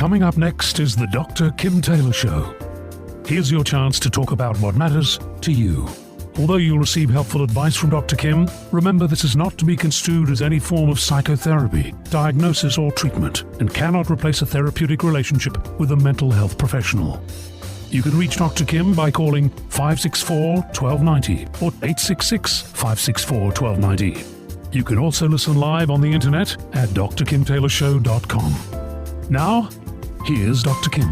Coming up next is the Dr. Kim Taylor Show. Here's your chance to talk about what matters to you. Although you'll receive helpful advice from Dr. Kim, remember this is not to be construed as any form of psychotherapy, diagnosis or treatment, and cannot replace a therapeutic relationship with a mental health professional. You can reach Dr. Kim by calling 564-1290 or 866-564-1290. You can also listen live on the internet at drkimtaylorshow.com. Now, here's Dr. Kim.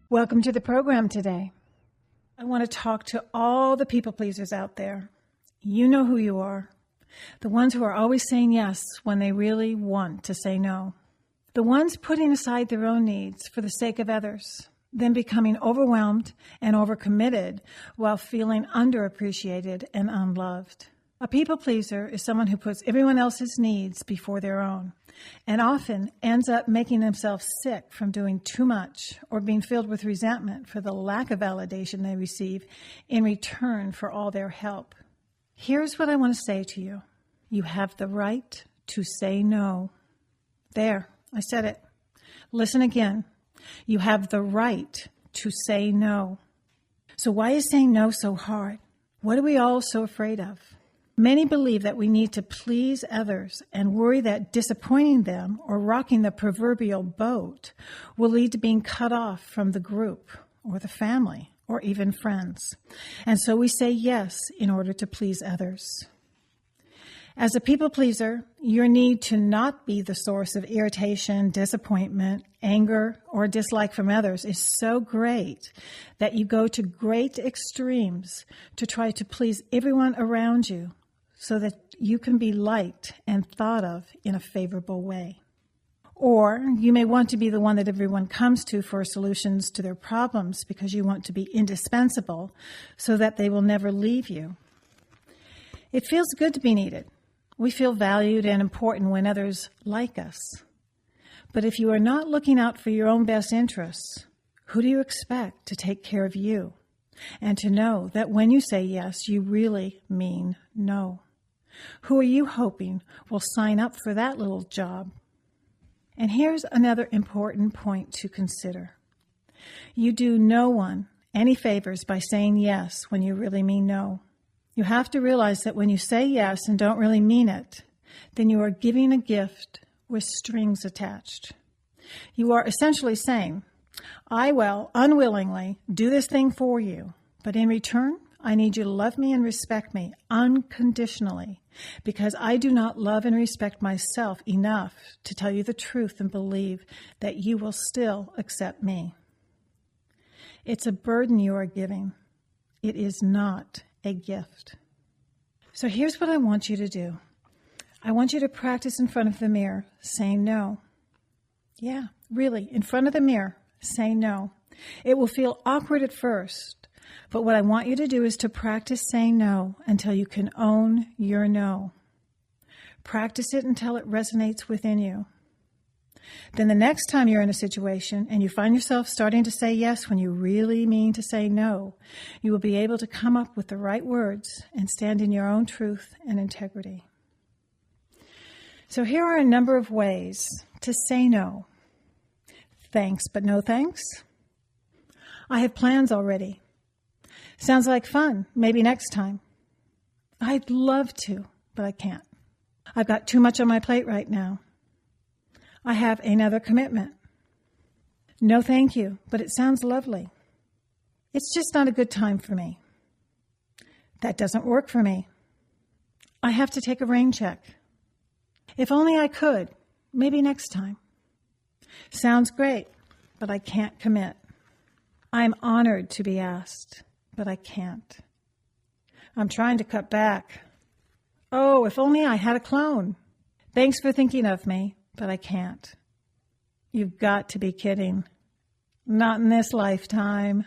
Welcome to the program today. I want to talk to all the people pleasers out there. You know who you are. The ones who are always saying yes when they really want to say no. The ones putting aside their own needs for the sake of others, then becoming overwhelmed and overcommitted while feeling underappreciated and unloved. A people pleaser is someone who puts everyone else's needs before their own, and often ends up making themselves sick from doing too much or being filled with resentment for the lack of validation they receive in return for all their help. Here's what I want to say to you. You have the right to say no. There, I said it. Listen again. You have the right to say no. So why is saying no so hard? What are we all so afraid of? Many believe that we need to please others and worry that disappointing them or rocking the proverbial boat will lead to being cut off from the group or the family or even friends. And so we say yes in order to please others. As a people pleaser, your need to not be the source of irritation, disappointment, anger, or dislike from others is so great that you go to great extremes to try to please everyone around you, so that you can be liked and thought of in a favorable way. Or you may want to be the one that everyone comes to for solutions to their problems because you want to be indispensable so that they will never leave you. It feels good to be needed. We feel valued and important when others like us. But if you are not looking out for your own best interests, who do you expect to take care of you and to know that when you say yes, you really mean no? Who are you hoping will sign up for that little job? And here's another important point to consider. You do no one any favors by saying yes when you really mean no. You have to realize that when you say yes and don't really mean it, then you are giving a gift with strings attached. You are essentially saying, I will unwillingly do this thing for you, but in return, I need you to love me and respect me unconditionally because I do not love and respect myself enough to tell you the truth and believe that you will still accept me. It's a burden you are giving. It is not a gift. So here's what I want you to do. I want you to practice in front of the mirror saying no. Yeah, really, in front of the mirror, say no. It will feel awkward at first. But what I want you to do is to practice saying no until you can own your no. Practice it until it resonates within you. Then the next time you're in a situation and you find yourself starting to say yes when you really mean to say no, you will be able to come up with the right words and stand in your own truth and integrity. So here are a number of ways to say no. Thanks, but no thanks. I have plans already. Sounds like fun. Maybe next time. I'd love to, but I can't. I've got too much on my plate right now. I have another commitment. No, thank you, but it sounds lovely. It's just not a good time for me. That doesn't work for me. I have to take a rain check. If only I could. Maybe next time. Sounds great, but I can't commit. I'm honored to be asked, but I can't. I'm trying to cut back. Oh, if only I had a clone. Thanks for thinking of me, but I can't. You've got to be kidding. Not in this lifetime.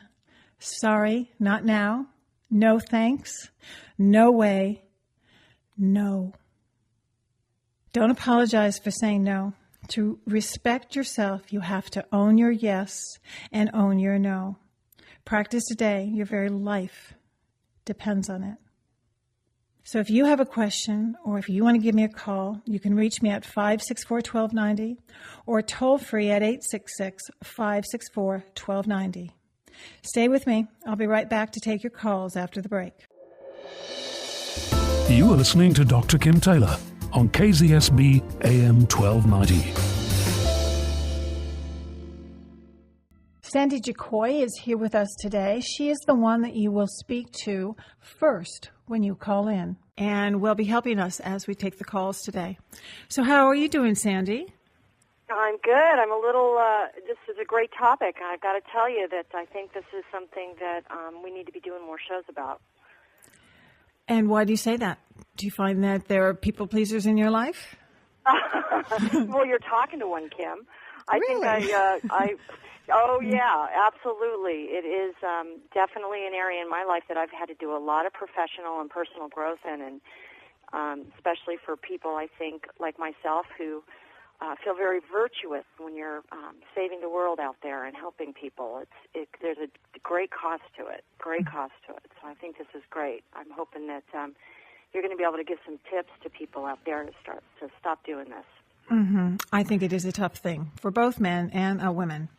Sorry, not now. No thanks. No way. No. Don't apologize for saying no. To respect yourself, you have to own your yes and own your no. Practice today. Your very life depends on it. So if you have a question or if you want to give me a call, you can reach me at 564-1290 or toll free at 866-564-1290. Stay with me. I'll be right back to take your calls after the break. You are listening to Dr. Kim Taylor on KZSB AM 1290. Sandy Jacoy is here with us today. She is the one that you will speak to first when you call in, and will be helping us as we take the calls today. So how are you doing, Sandy? I'm good. I'm a little, this is a great topic. I've got to tell you that I think this is something that we need to be doing more shows about. And why do you say that? Do you find that there are people pleasers in your life? Well, you're talking to one, Kim. Really? Oh, yeah, absolutely. It is definitely an area in my life that I've had to do a lot of professional and personal growth in, and especially for people, I think, like myself, who feel very virtuous when you're saving the world out there and helping people. There's a great cost to it, So I think this is great. I'm hoping that you're going to be able to give some tips to people out there to stop doing this. Mm-hmm. I think it is a tough thing for both men and women.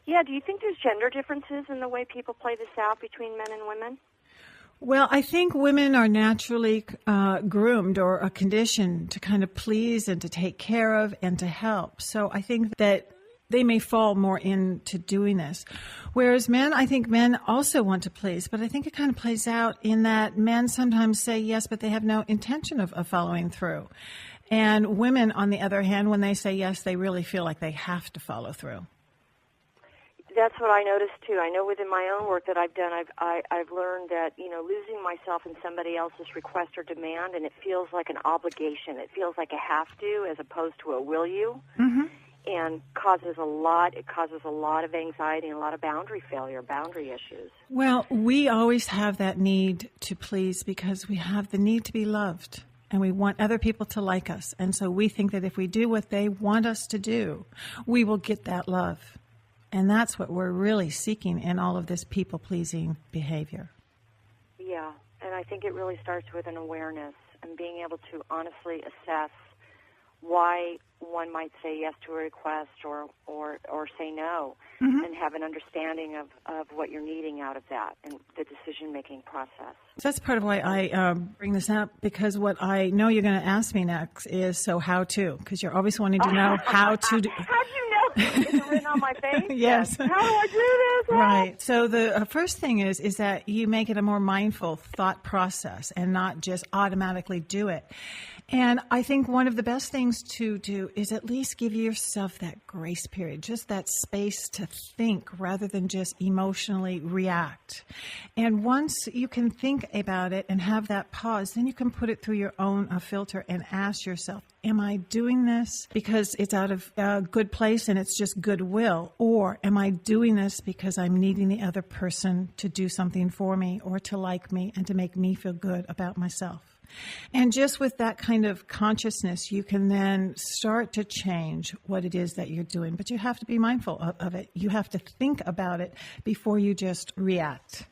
Yeah, do you think there's gender differences in the way people play this out between men and women? Well, I think women are naturally groomed or conditioned to kind of please and to take care of and to help. So I think that they may fall more into doing this. Whereas men, I think men also want to please, but I think it kind of plays out in that men sometimes say yes, but they have no intention of following through. And women, on the other hand, when they say yes, they really feel like they have to follow through. That's what I noticed too. I know within my own work that I've done, I've learned that, losing myself in somebody else's request or demand, and it feels like an obligation. It feels like a have to as opposed to a will you, and causes a lot of anxiety and a lot of boundary failure, boundary issues. Well, we always have that need to please because we have the need to be loved. And we want other people to like us. And so we think that if we do what they want us to do, we will get that love. And that's what we're really seeking in all of this people-pleasing behavior. Yeah, and I think it really starts with an awareness and being able to honestly assess why one might say yes to a request or say no, and have an understanding of what you're needing out of that and the decision-making process. That's part of why I bring this up, because what I know you're going to ask me next is, so how to, because you're always wanting to know how to do. How do you know? Is it written on my face? Yes. How do I do this? Right. So the first thing is that you make it a more mindful thought process and not just automatically do it. And I think one of the best things to do is at least give yourself that grace period, just that space to think rather than just emotionally react. And once you can think about it and have that pause, then you can put it through your own filter and ask yourself, am I doing this because it's out of a good place and it's just goodwill? Or am I doing this because I'm needing the other person to do something for me or to like me and to make me feel good about myself? And just with that kind of consciousness, you can then start to change what it is that you're doing. But you have to be mindful of it. You have to think about it before you just react.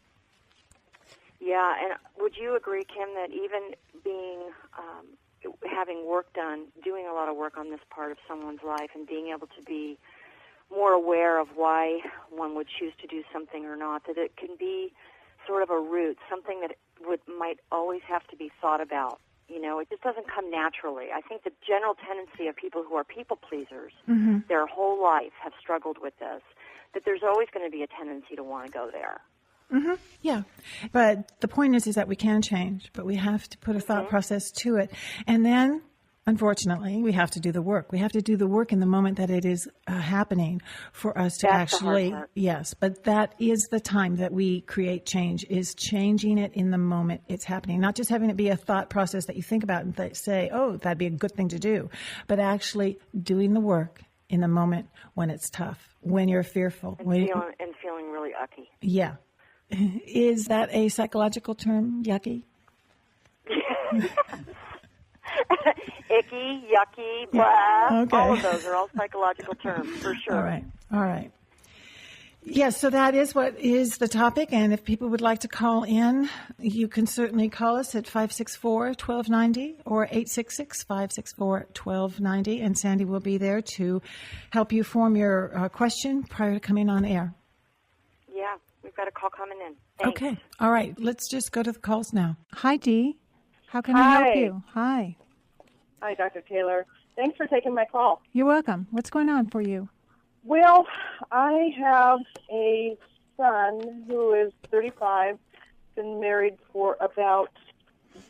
Yeah, and would you agree, Kim, that even having work done, doing a lot of work on this part of someone's life and being able to be more aware of why one would choose to do something or not, that it can be sort of a root, something that might always have to be thought about. It just doesn't come naturally. I think the general tendency of people who are people pleasers, their whole life have struggled with this, that there's always going to be a tendency to want to go there. Yeah. But the point is that we can change, but we have to put a thought process to it. And then, unfortunately, we have to do the work. We have to do the work in the moment that it is happening for us to That's actually, the hard part. yes, but that is the time that we create change, is changing it in the moment it's happening. Not just having it be a thought process that you think about and say, oh, that'd be a good thing to do, but actually doing the work in the moment when it's tough, when you're fearful. And feeling really ucky. Yeah. Is that a psychological term, yucky? Icky, yucky, blah. Okay. All of those are all psychological terms, for sure. All right. Yes, so that is what is the topic, and if people would like to call in, you can certainly call us at 564-1290 or 866-564-1290, and Sandy will be there to help you form your question prior to coming on air. Yeah, we've got a call coming in. Thanks. Okay. All right. Let's just go to the calls now. Hi, Dee. How can I Hi. help you? Hi. Hi, Dr. Taylor. Thanks for taking my call. You're welcome. What's going on for you? Well, I have a son who is 35, been married for about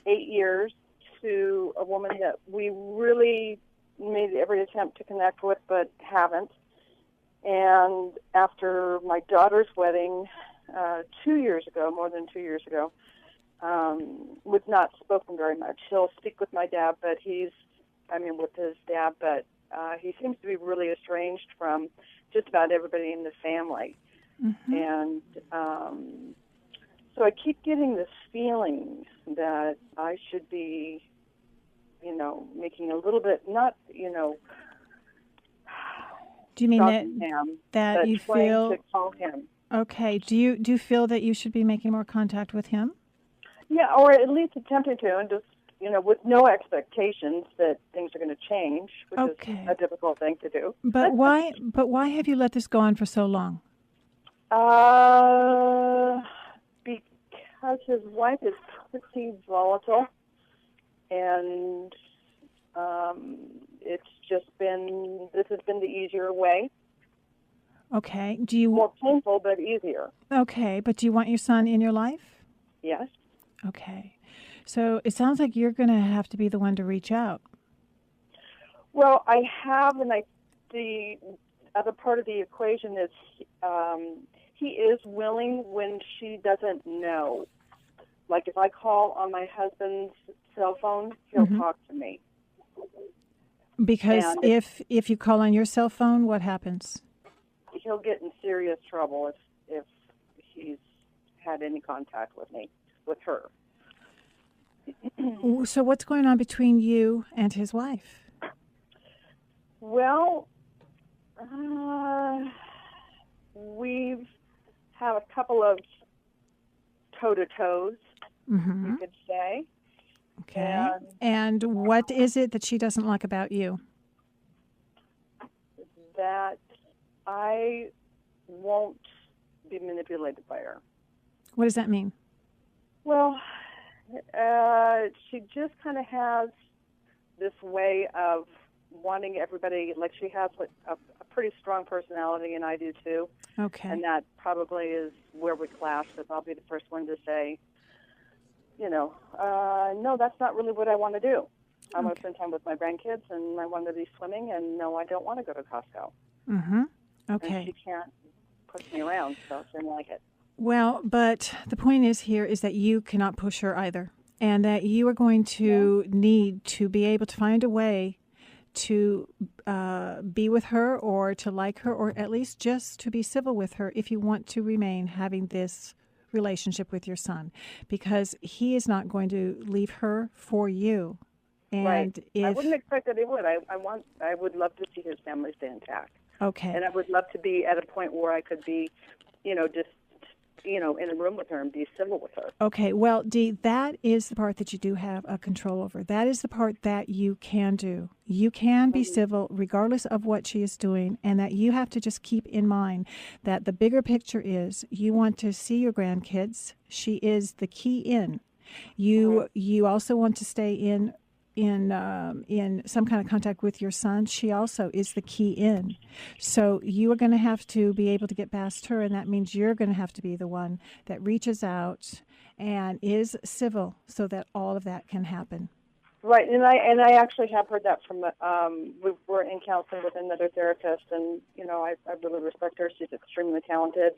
8 years to a woman that we really made every attempt to connect with but haven't. And after my daughter's wedding 2 years ago, more than 2 years ago, we've not spoken very much. He'll speak with my dad, but with his dad, but he seems to be really estranged from just about everybody in the family. Mm-hmm. And so I keep getting this feeling that I should be, making a little bit, not, Do you mean stalking him, that but you trying feel to call him. okay? Do you feel that you should be making more contact with him? Yeah, or at least attempting to, and just, with no expectations that things are going to change, which Okay. is a difficult thing to do. But why? But why have you let this go on for so long? Because his wife is pretty volatile, and this has been the easier way. Okay. Do you? More painful, but easier. Okay. But do you want your son in your life? Yes. Okay. So it sounds like you're going to have to be the one to reach out. Well, I have, and the other part of the equation is he is willing when she doesn't know. Like if I call on my husband's cell phone, he'll talk to me. Because And if you call on your cell phone, what happens? He'll get in serious trouble if he's had any contact with her. So what's going on between you and his wife? Well, we've had a couple of toe-to-toes, you could say. Okay. And what is it that she doesn't like about you? That I won't be manipulated by her. What does that mean? Well, she just kind of has this way of wanting everybody, like she has a pretty strong personality, and I do too. Okay. And that probably is where we clash, because I'll be the first one to say, no, that's not really what I want to do. I want to spend time with my grandkids, and I want to be swimming, and no, I don't want to go to Costco. Mm-hmm. Okay. And she can't push me around, so she didn't like it. Well, but the point is that you cannot push her either, and that you are going to need to be able to find a way to be with her or to like her, or at least just to be civil with her if you want to remain having this relationship with your son, because he is not going to leave her for you. And right. if I wouldn't expect that he would. I would love to see his family stay intact. Okay. And I would love to be at a point where I could be, just, in a room with her and be civil with her. Okay. Well, Dee, that is the part that you do have a control over. That is the part that you can do. You can be civil regardless of what she is doing, and that you have to just keep in mind that the bigger picture is you want to see your grandkids. She is the key in. You also want to stay in some kind of contact with your son. She also is the key in. So you are going to have to be able to get past her, and that means you're going to have to be the one that reaches out and is civil so that all of that can happen. Right, and I actually have heard that from we were in counseling with another therapist, and I really respect her. She's extremely talented,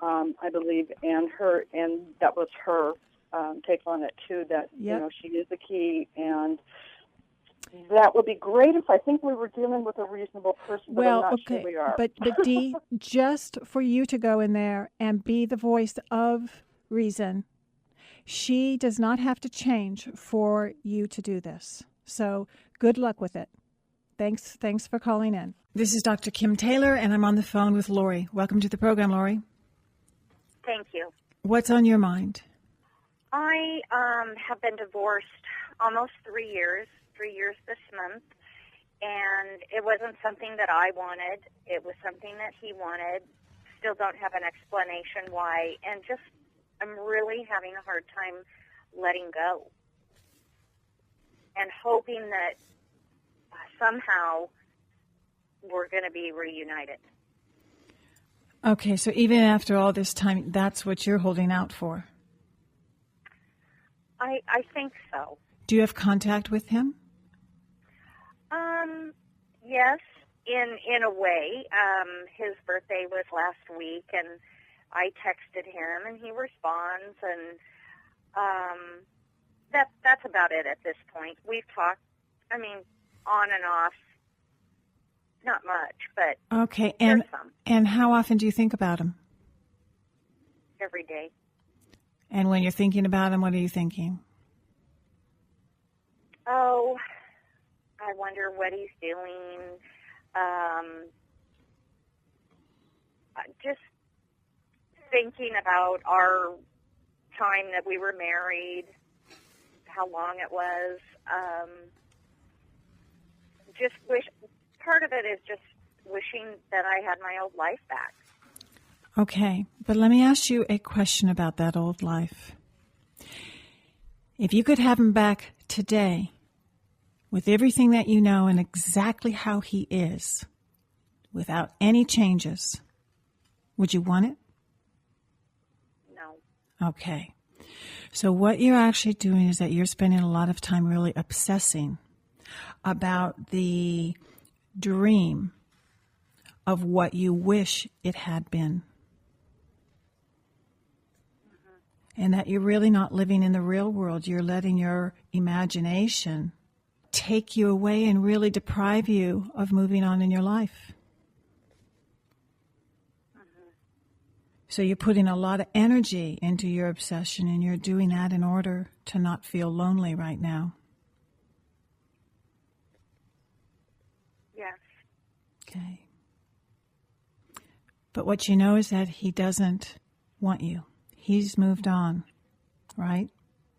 I believe, and that was her take on it too. That she is the key, and that would be great if I think we were dealing with a reasonable person. But I'm not sure we are. But Dee, just for you to go in there and be the voice of reason. She does not have to change for you to do this. So good luck with it. Thanks for calling in. This is Dr. Kim Taylor, and I'm on the phone with Lori. Welcome to the program, Lori. Thank you. What's on your mind? I have been divorced almost 3 years this month, and it wasn't something that I wanted. It was something that he wanted. Still don't have an explanation why, and just I'm really having a hard time letting go and hoping that somehow we're going to be reunited. Okay, so even after all this time, that's what you're holding out for? I think so. Do you have contact with him? Yes, in a way. His birthday was last week, and I texted him, and he responds, and that's about it at this point. We've talked, on and off, not much, but okay. there's some. And how often do you think about him? Every day. And when you're thinking about him, what are you thinking? Oh, I wonder what he's doing. Just thinking about our time that we were married, how long it was. Just wish. Part of it is just wishing that I had my old life back. Okay, but let me ask you a question about that old life. If you could have him back today, with everything that you know and exactly how he is, without any changes, would you want it? No. Okay. So what you're actually doing is that you're spending a lot of time really obsessing about the dream of what you wish it had been. And that you're really not living in the real world. You're letting your imagination take you away and really deprive you of moving on in your life. So you're putting a lot of energy into your obsession, and you're doing that in order to not feel lonely right now. Yes. Okay. But what you know is that he doesn't want you. He's moved on, right?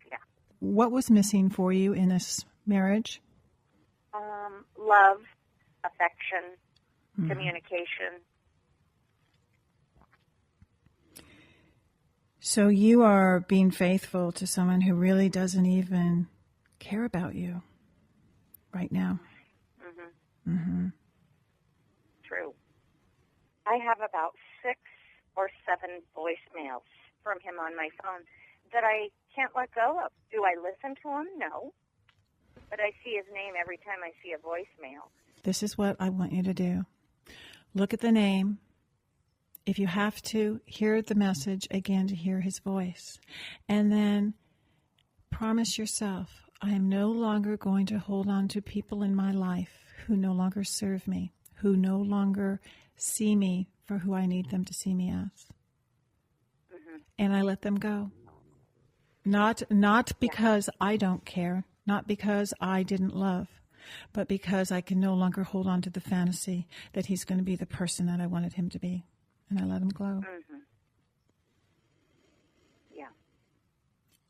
Yeah. What was missing for you in this marriage? Love, affection, communication. So you are being faithful to someone who really doesn't even care about you right now. True. I have about 6 or 7 voicemails from him on my phone that I can't let go of. Do I listen to him? No. But I see his name every time I see a voicemail. This is what I want you to do. Look at the name. If you have to, hear the message again to hear his voice. And then promise yourself, I am no longer going to hold on to people in my life who no longer serve me, who no longer see me for who I need them to see me as. And I let them go. Not because I don't care, not because I didn't love, but because I can no longer hold on to the fantasy that he's going to be the person that I wanted him to be. And I let him go. Yeah.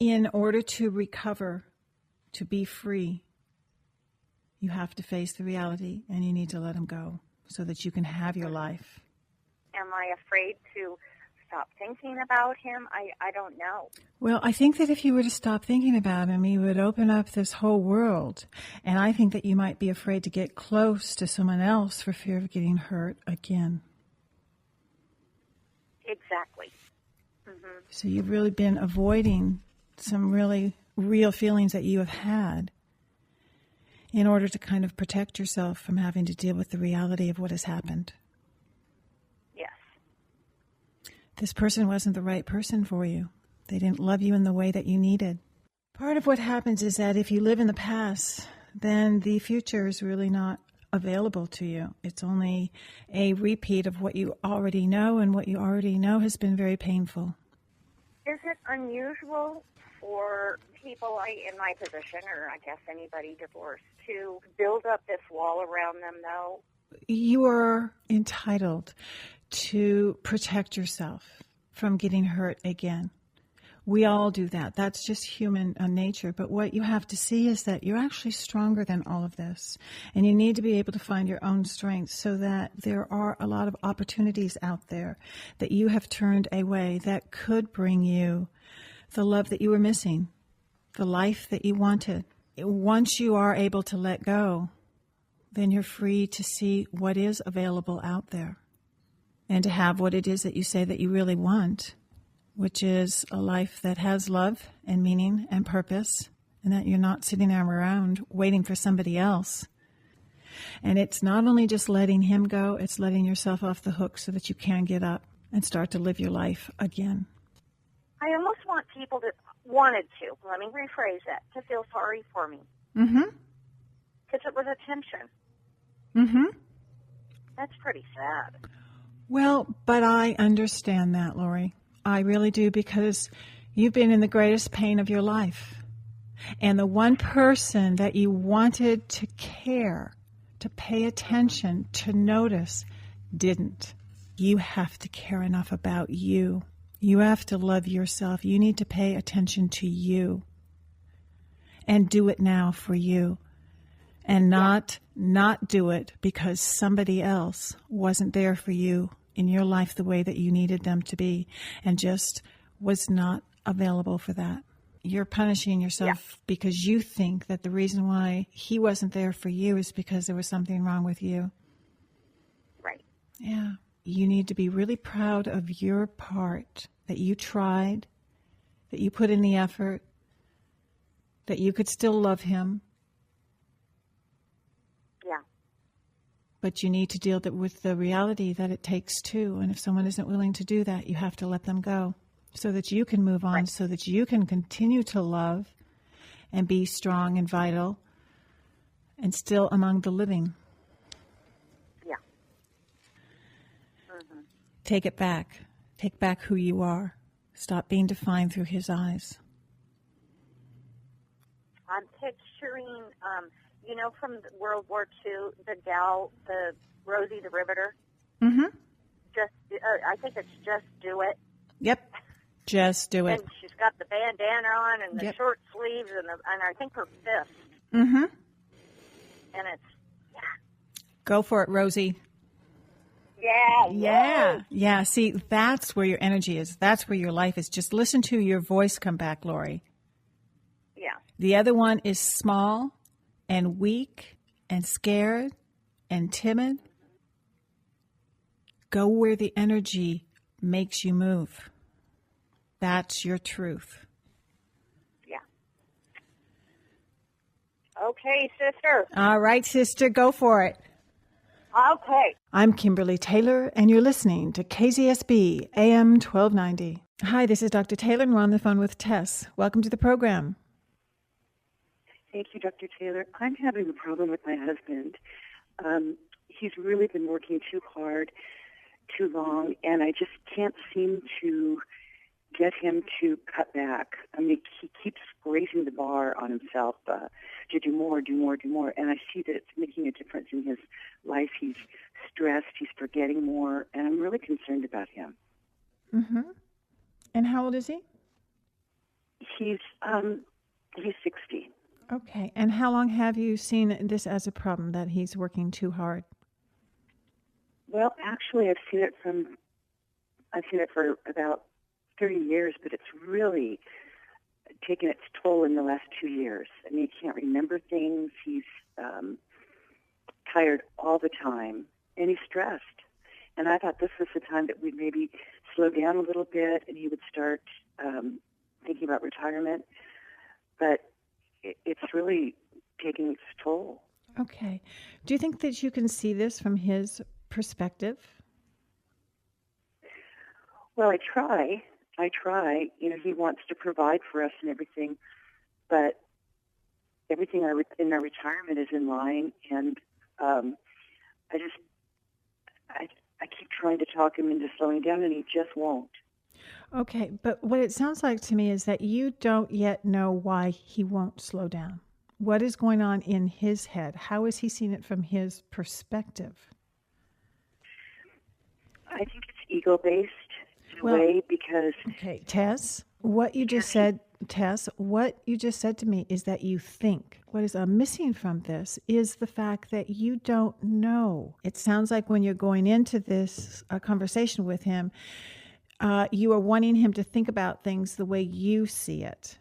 In order to recover, to be free, you have to face the reality, and you need to let him go so that you can have your life. Am I afraid to stop thinking about him? I don't know. Well, I think that if you were to stop thinking about him, he would open up this whole world. And I think that you might be afraid to get close to someone else for fear of getting hurt again. Exactly. So you've really been avoiding some really real feelings that you have had in order to kind of protect yourself from having to deal with the reality of what has happened. Yes. This person wasn't the right person for you. They didn't love you in the way that you needed. Part of what happens is that if you live in the past, then the future is really not available to you. It's only a repeat of what you already know, and what you already know has been very painful. Is it unusual for people in my position, or I guess anybody divorced, to build up this wall around them, though? You are entitled to protect yourself from getting hurt again. We all do that. That's just human nature. But what you have to see is that you're actually stronger than all of this. And you need to be able to find your own strength so that there are a lot of opportunities out there that you have turned away that could bring you the love that you were missing, the life that you wanted. Once you are able to let go, then you're free to see what is available out there and to have what it is that you say that you really want, which is a life that has love and meaning and purpose, and that you're not sitting there around waiting for somebody else. And it's not only just letting him go, it's letting yourself off the hook so that you can get up and start to live your life again. I almost want people let me rephrase that, to feel sorry for me. Mm-hmm. Because it was attention. Mm-hmm. That's pretty sad. Well, but I understand that, Lori. I really do, because you've been in the greatest pain of your life. And the one person that you wanted to care, to pay attention, to notice, didn't. You have to care enough about you. You have to love yourself. You need to pay attention to you. And do it now for you. And not do it because somebody else wasn't there for you in your life the way that you needed them to be and just was not available for that. You're punishing yourself because you think that the reason why he wasn't there for you is because there was something wrong with you. Right. Yeah. You need to be really proud of your part, that you tried, that you put in the effort, that you could still love him. Yeah. But you need to deal with the reality that it takes two. And if someone isn't willing to do that, you have to let them go so that you can move on, so that you can continue to love and be strong and vital and still among the living. Yeah. Mm-hmm. Take it back. Take back who you are. Stop being defined through his eyes. I'm picturing, from World War II, the gal, the Rosie the Riveter. Mm-hmm. I think it's Just Do It. Yep. Just do it. And she's got the bandana on and the short sleeves and I think her fist. Mm-hmm. And it's, Go for it, Rosie. Yeah. Yeah. Yeah. See, that's where your energy is. That's where your life is. Just listen to your voice come back, Lori. Yeah. The other one is small and weak and scared and timid. Go where the energy makes you move. That's your truth. Yeah. Okay, sister. All right, sister, go for it. Okay. I'm Kimberly Taylor, and you're listening to KZSB AM 1290. Hi, this is Dr. Taylor, and we're on the phone with Tess. Welcome to the program. Thank you, Dr. Taylor. I'm having a problem with my husband. He's really been working too hard, too long, and I just can't seem to get him to cut back. I mean, he keeps raising the bar on himself to do more. And I see that it's making a difference in his life. He's stressed. He's forgetting more. And I'm really concerned about him. Mm-hmm. And how old is he? He's 60. Okay. And how long have you seen this as a problem, that he's working too hard? Well, actually, I've seen it for about 30 years, but it's really taken its toll in the last 2 years. I mean, he can't remember things. He's tired all the time, and he's stressed. And I thought this was the time that we'd maybe slow down a little bit and he would start thinking about retirement. But it's really taking its toll. Okay. Do you think that you can see this from his perspective? Well, I try. You know, he wants to provide for us and everything, but everything in our retirement is in line, and I keep trying to talk him into slowing down, and he just won't. Okay, but what it sounds like to me is that you don't yet know why he won't slow down. What is going on in his head? How is he seeing it from his perspective? I think it's ego-based in a Well, way because Okay, what you just said, Tess, what you just said to me is that you think. What is missing from this is the fact that you don't know. It sounds like when you're going into this conversation with him, you are wanting him to think about things the way you see it.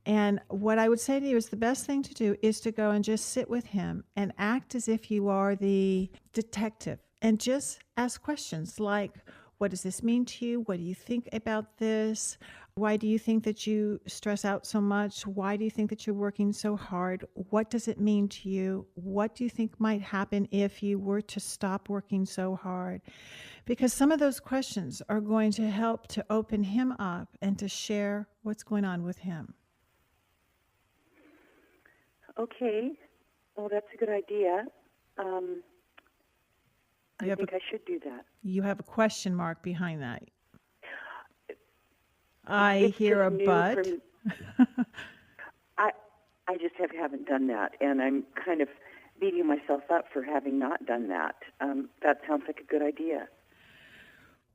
And what I would say to you is the best thing to do is to go and just sit with him and act as if you are the detective and just ask questions like, what does this mean to you? What do you think about this? Why do you think that you stress out so much? Why do you think that you're working so hard? What does it mean to you? What do you think might happen if you were to stop working so hard? Because some of those questions are going to help to open him up and to share what's going on with him. Okay, well, that's a good idea. I think I should do that. You have a question mark behind that. I It's hear a just new but. I just haven't done that, and I'm kind of beating myself up for having not done that. That sounds like a good idea.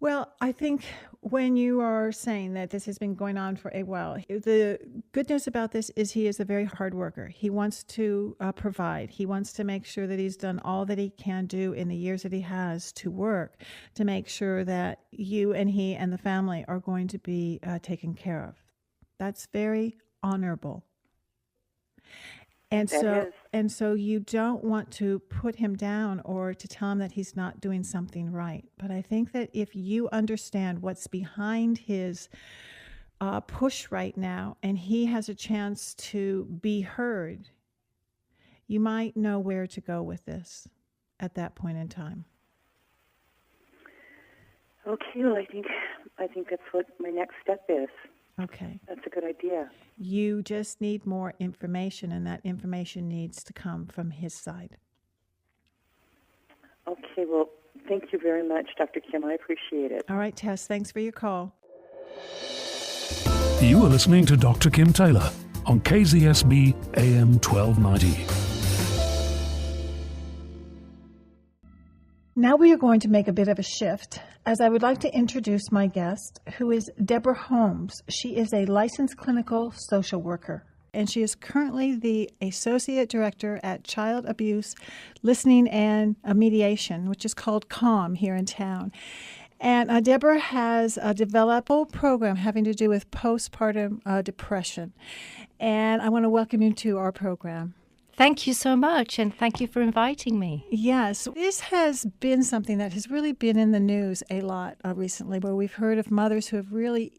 Well, I think when you are saying that this has been going on for a while, the good news about this is he is a very hard worker. He wants to provide. He wants to make sure that he's done all that he can do in the years that he has to work to make sure that you and he and the family are going to be taken care of. That's very honorable. And so you don't want to put him down or to tell him that he's not doing something right. But I think that if you understand what's behind his push right now and he has a chance to be heard, you might know where to go with this at that point in time. Okay, well, I think that's what my next step is. Okay. That's a good idea. You just need more information, and that information needs to come from his side. Okay, well, thank you very much, Dr. Kim. I appreciate it. All right, Tess, thanks for your call. You are listening to Dr. Kim Taylor on KZSB AM 1290. Now we are going to make a bit of a shift, as I would like to introduce my guest, who is Deborah Holmes. She is a licensed clinical social worker, and she is currently the Associate Director at Child Abuse Listening and Mediation, which is called CALM here in town. And Deborah has developed a whole program having to do with postpartum depression. And I want to welcome you to our program. Thank you so much, and thank you for inviting me. Yes, this has been something that has really been in the news a lot recently, where we've heard of mothers who have really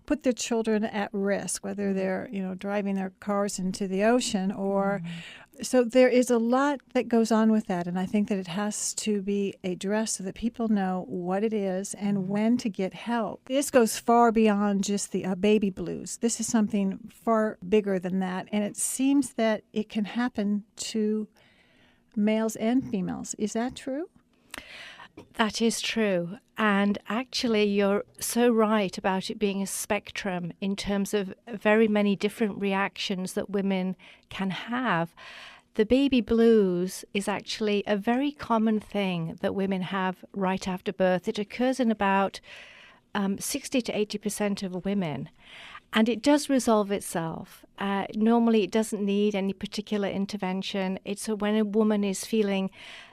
put their children at risk, whether they're, driving their cars into the ocean or... So there is a lot that goes on with that, and I think that it has to be addressed so that people know what it is and when to get help. This goes far beyond just the baby blues. This is something far bigger than that, and it seems that it can happen to males and females. Is that true? That is true. And actually, you're so right about it being a spectrum in terms of very many different reactions that women can have. The baby blues is actually a very common thing that women have right after birth. It occurs in about 60 to 80% of women. And it does resolve itself. Normally, it doesn't need any particular intervention. It's when a woman is feeling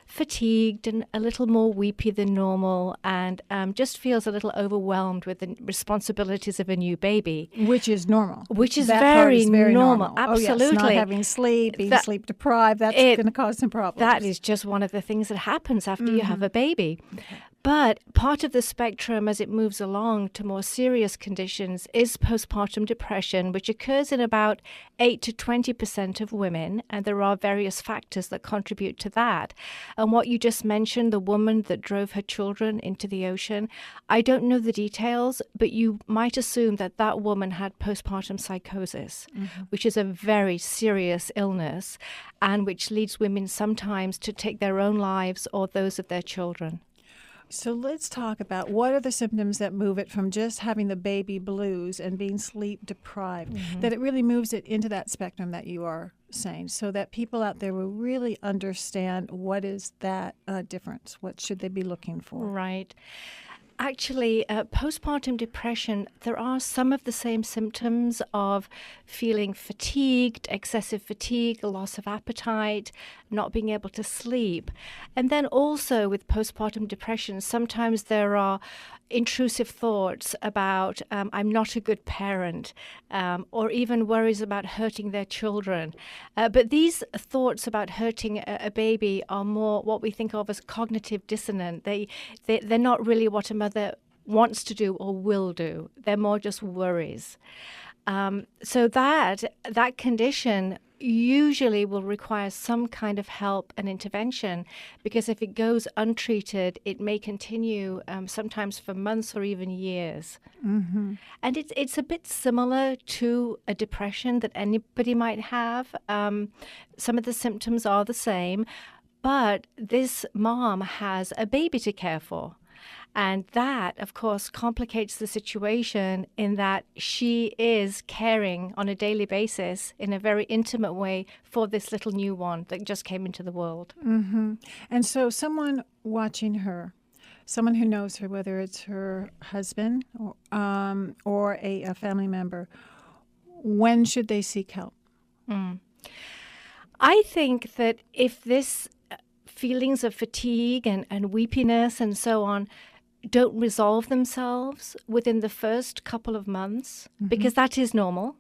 fatigued and a little more weepy than normal and just feels a little overwhelmed with the responsibilities of a new baby. Which is normal. Which is that very, very normal. Oh, Absolutely. yes. Not having sleep, being sleep deprived, that's going to cause some problems. That is just one of the things that happens after you have a baby. Okay. But part of the spectrum as it moves along to more serious conditions is postpartum depression, which occurs in about 8 to 20% of women, and there are various factors that contribute to that. And what you just mentioned, the woman that drove her children into the ocean, I don't know the details, but you might assume that that woman had postpartum psychosis, which is a very serious illness and which leads women sometimes to take their own lives or those of their children. So let's talk about what are the symptoms that move it from just having the baby blues and being sleep deprived, that it really moves it into that spectrum that you are saying, so that people out there will really understand what is that difference. What should they be looking for? Right. Actually, postpartum depression, there are some of the same symptoms of feeling fatigued, excessive fatigue, loss of appetite, not being able to sleep. And then also with postpartum depression, sometimes there are intrusive thoughts about I'm not a good parent, or even worries about hurting their children. But these thoughts about hurting a baby are more what we think of as cognitive dissonant. They're not really what a mother wants to do or will do. They're more just worries. So that condition usually will require some kind of help and intervention, because if it goes untreated, it may continue sometimes for months or even years. And it's a bit similar to a depression that anybody might have. Some of the symptoms are the same, but this mom has a baby to care for. And that, of course, complicates the situation in that she is caring on a daily basis in a very intimate way for this little new one that just came into the world. And so someone watching her, someone who knows her, whether it's her husband or a family member, when should they seek help? I think that if this feelings of fatigue and weepiness and so on don't resolve themselves within the first couple of months, because that is normal,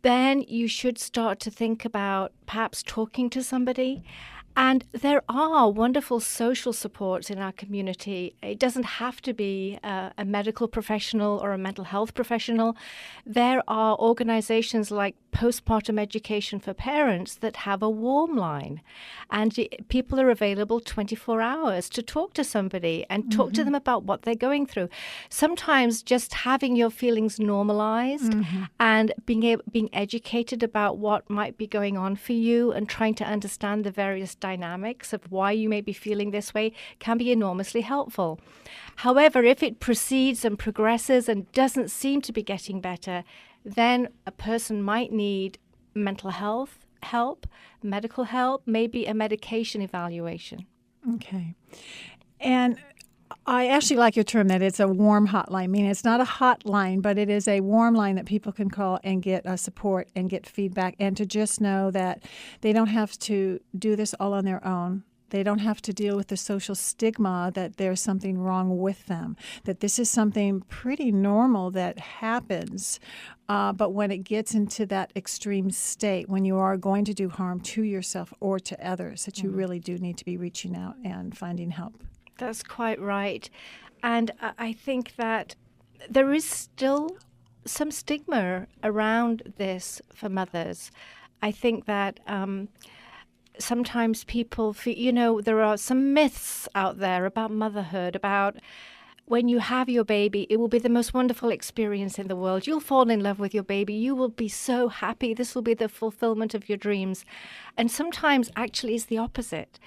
then you should start to think about perhaps talking to somebody. And there are wonderful social supports in our community. It doesn't have to be a medical professional or a mental health professional. There are organizations like Postpartum Education for Parents that have a warm line. And people are available 24 hours to talk to somebody and talk to them about what they're going through. Sometimes just having your feelings normalized and being educated about what might be going on for you and trying to understand the various dynamics of why you may be feeling this way can be enormously helpful. However, if it proceeds and progresses and doesn't seem to be getting better, then a person might need mental health help, medical help, maybe a medication evaluation. Okay. And I actually like your term that it's a warm hotline. Meaning it's not a hotline, but it is a warm line that people can call and get support and get feedback, and to just know that they don't have to do this all on their own. They don't have to deal with the social stigma that there's something wrong with them, that this is something pretty normal that happens. But when it gets into that extreme state, when you are going to do harm to yourself or to others, that you really do need to be reaching out and finding help. That's quite right. And I think that there is still some stigma around this for mothers. I think that sometimes people feel, there are some myths out there about motherhood, about when you have your baby, it will be the most wonderful experience in the world. You'll fall in love with your baby. You will be so happy. This will be the fulfillment of your dreams. And sometimes actually it's the opposite.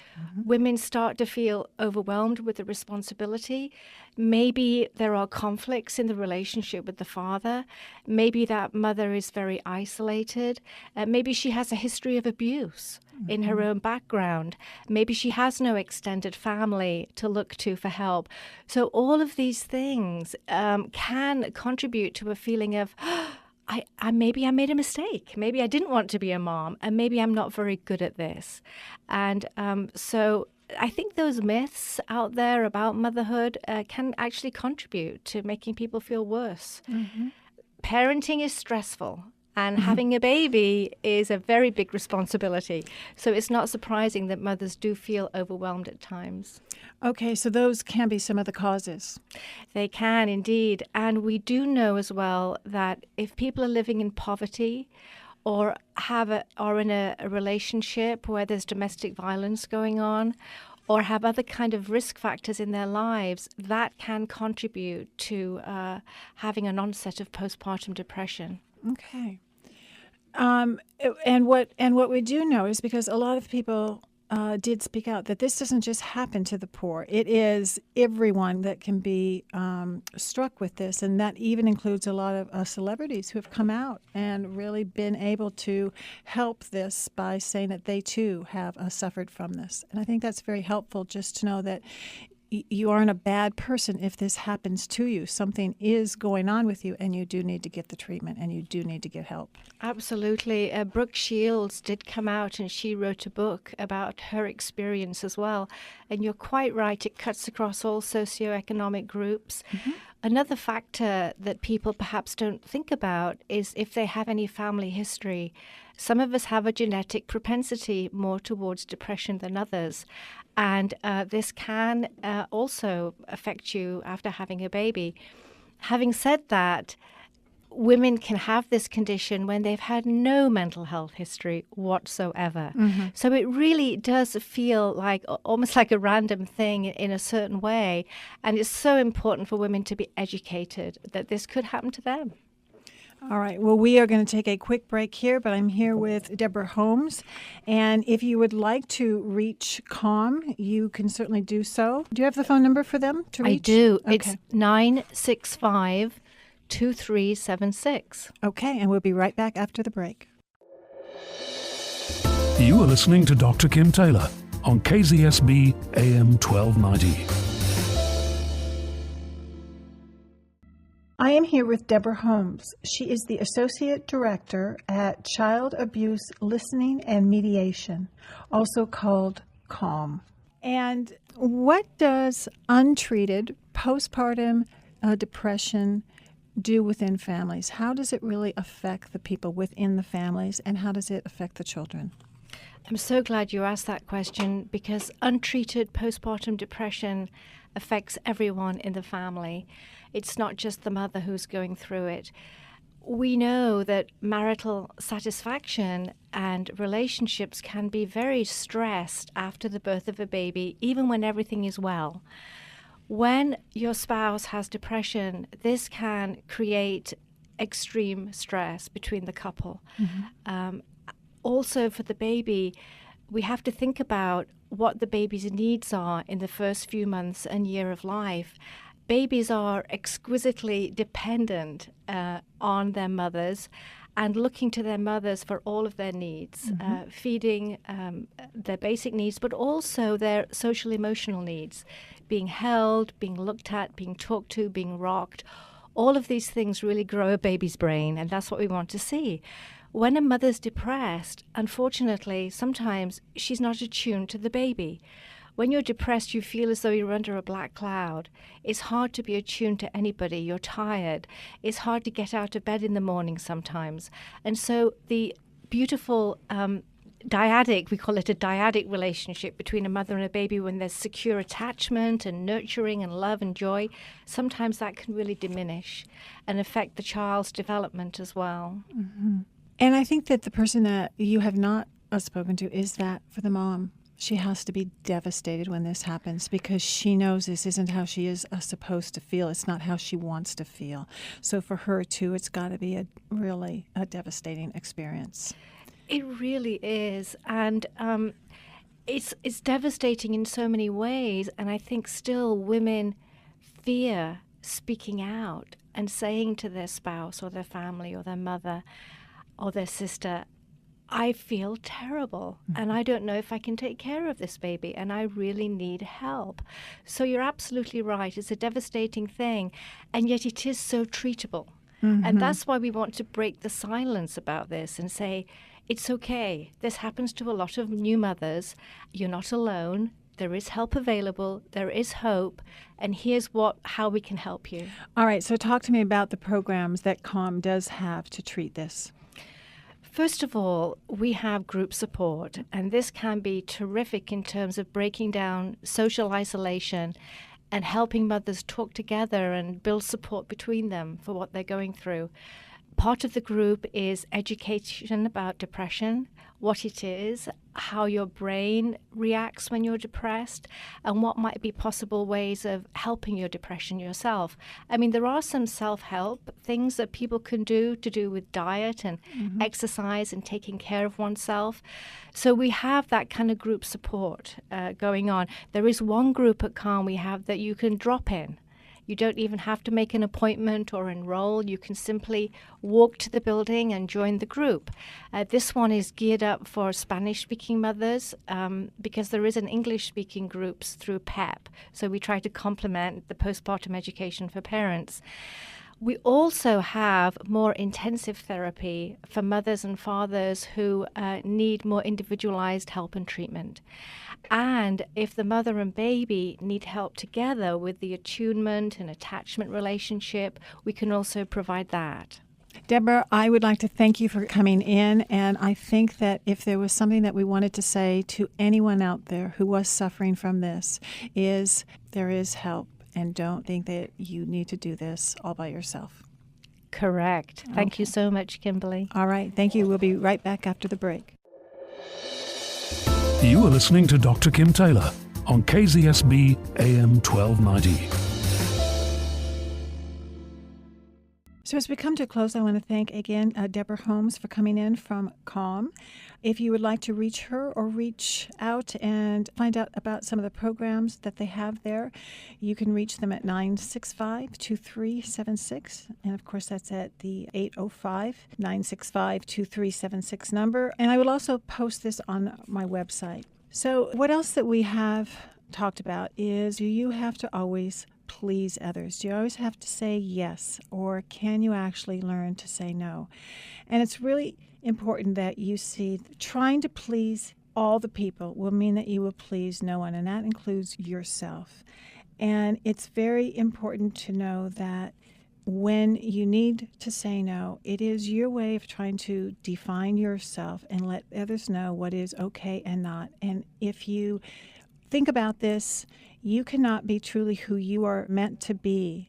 Women start to feel overwhelmed with the responsibility. Maybe there are conflicts in the relationship with the father. Maybe that mother is very isolated. Maybe she has a history of abuse in her own background. Maybe she has no extended family to look to for help. So all of these things can contribute to a feeling of, maybe I made a mistake. Maybe I didn't want to be a mom, and maybe I'm not very good at this. And so I think those myths out there about motherhood can actually contribute to making people feel worse. Parenting is stressful. And having a baby is a very big responsibility. So it's not surprising that mothers do feel overwhelmed at times. Okay, so those can be some of the causes. They can indeed. And we do know as well that if people are living in poverty or are in a relationship where there's domestic violence going on, or have other kind of risk factors in their lives, that can contribute to having an onset of postpartum depression. Okay. And what we do know is because a lot of people did speak out that this doesn't just happen to the poor. It is everyone that can be struck with this, and that even includes a lot of celebrities who have come out and really been able to help this by saying that they too have suffered from this. And I think that's very helpful, just to know that you aren't a bad person if this happens to you. Something is going on with you, and you do need to get the treatment, and you do need to get help. Absolutely. Brooke Shields did come out, and she wrote a book about her experience as well. And you're quite right, it cuts across all socioeconomic groups. Another factor that people perhaps don't think about is if they have any family history. Some of us have a genetic propensity more towards depression than others. And this can also affect you after having a baby. Having said that, women can have this condition when they've had no mental health history whatsoever. So it really does feel like almost like a random thing in a certain way. And it's so important for women to be educated that this could happen to them. All right. Well, we are going to take a quick break here, but I'm here with Deborah Holmes. And if you would like to reach CALM, you can certainly do so. Do you have the phone number for them to reach? I do. Okay. It's 965-2376. Okay. And we'll be right back after the break. You are listening to Dr. Kim Taylor on KZSB AM 1290. I am here with Deborah Holmes. She is the Associate Director at Child Abuse Listening and Mediation, also called CALM. And what does untreated postpartum depression do within families? How does it really affect the people within the families, and how does it affect the children? I'm so glad you asked that question, because untreated postpartum depression affects everyone in the family. It's not just the mother who's going through it. We know that marital satisfaction and relationships can be very stressed after the birth of a baby, even when everything is well. When your spouse has depression, this can create extreme stress between the couple. Also, for the baby, we have to think about what the baby's needs are in the first few months and year of life. Babies are exquisitely dependent on their mothers and looking to their mothers for all of their needs, feeding their basic needs, but also their social emotional needs, being held, being looked at, being talked to, being rocked. All of these things really grow a baby's brain, and that's what we want to see. When a mother's depressed, unfortunately, sometimes she's not attuned to the baby. When you're depressed, you feel as though you're under a black cloud. It's hard to be attuned to anybody. You're tired. It's hard to get out of bed in the morning sometimes. And so the beautiful dyadic, we call it a dyadic relationship between a mother and a baby, when there's secure attachment and nurturing and love and joy, sometimes that can really diminish and affect the child's development as well. And I think that the person that you have not spoken to is that for the mom. She has to be devastated when this happens, because she knows this isn't how she is supposed to feel. It's not how she wants to feel. So for her, too, it's got to be a really devastating experience. It really is. And it's devastating in so many ways. And I think still women fear speaking out and saying to their spouse or their family or their mother or their sister, I feel terrible and I don't know if I can take care of this baby and I really need help. So you're absolutely right. It's a devastating thing, and yet it is so treatable. And that's why we want to break the silence about this and say, it's okay. This happens to a lot of new mothers. You're not alone. There is help available. There is hope. And here's how we can help you. All right. So talk to me about the programs that CALM does have to treat this. First of all, we have group support, and this can be terrific in terms of breaking down social isolation and helping mothers talk together and build support between them for what they're going through. Part of the group is education about depression, what it is, how your brain reacts when you're depressed, and what might be possible ways of helping your depression yourself. I mean, there are some self-help things that people can do to do with diet and exercise and taking care of oneself. So we have that kind of group support going on. There is one group at Calm we have that you can drop in. You don't even have to make an appointment or enroll. You can simply walk to the building and join the group. This one is geared up for Spanish-speaking mothers because there is an English-speaking groups through PEP. So we try to complement the postpartum education for parents. We also have more intensive therapy for mothers and fathers who need more individualized help and treatment. And if the mother and baby need help together with the attunement and attachment relationship, we can also provide that. Deborah, I would like to thank you for coming in, and I think that if there was something that we wanted to say to anyone out there who was suffering from this, is there is help, and don't think that you need to do this all by yourself. Correct. Thank you so much, Kimberly. All right, thank you. We'll be right back after the break. You are listening to Dr. Kim Taylor on KZSB AM 1290. So as we come to a close, I want to thank again Deborah Holmes for coming in from Calm. If you would like to reach her or reach out and find out about some of the programs that they have there, you can reach them at 965-2376. And of course, that's at the 805-965-2376 number. And I will also post this on my website. So what else that we have talked about is you have to always please others. Do you always have to say yes, or can you actually learn to say no? And it's really important that you see trying to please all the people will mean that you will please no one, and that includes yourself. And it's very important to know that when you need to say no, it is your way of trying to define yourself and let others know what is okay and not. And if you think about this, you cannot be truly who you are meant to be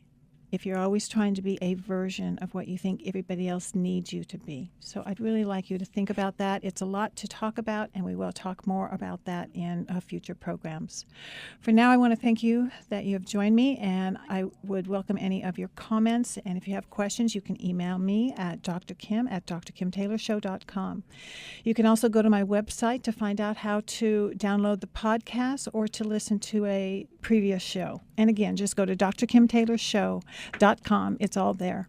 if you're always trying to be a version of what you think everybody else needs you to be. So I'd really like you to think about that. It's a lot to talk about, and we will talk more about that in future programs. For now, I want to thank you that you have joined me, and I would welcome any of your comments. And if you have questions, you can email me at drkim@drkimtaylorshow.com. You can also go to my website to find out how to download the podcast or to listen to a previous show. And again, just go to drkimtaylorshow.com. It's all there.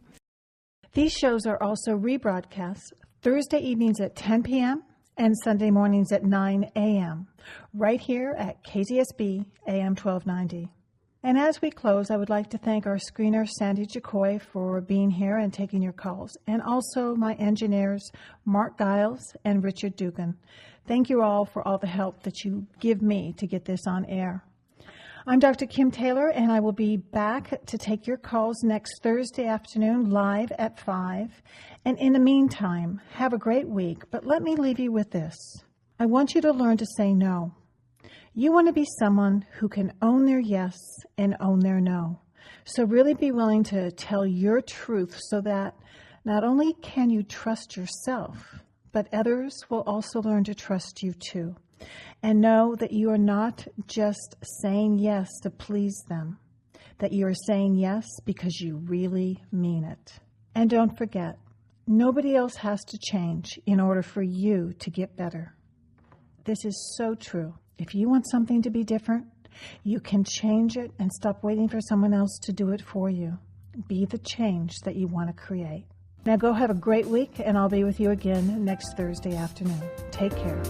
These shows are also rebroadcasts Thursday evenings at 10 p.m. and Sunday mornings at 9 a.m. right here at KZSB AM 1290. And as we close, I would like to thank our screener, Sandy Jacoy, for being here and taking your calls, and also my engineers, Mark Giles and Richard Dugan. Thank you all for all the help that you give me to get this on air. I'm Dr. Kim Taylor, and I will be back to take your calls next Thursday afternoon live at 5. And in the meantime, have a great week, but let me leave you with this. I want you to learn to say no. You want to be someone who can own their yes and own their no. So really be willing to tell your truth so that not only can you trust yourself, but others will also learn to trust you too. And know that you are not just saying yes to please them, that you are saying yes because you really mean it. And don't forget, nobody else has to change in order for you to get better. This is so true. If you want something to be different, you can change it and stop waiting for someone else to do it for you. Be the change that you want to create. Now go have a great week, and I'll be with you again next Thursday afternoon. Take care.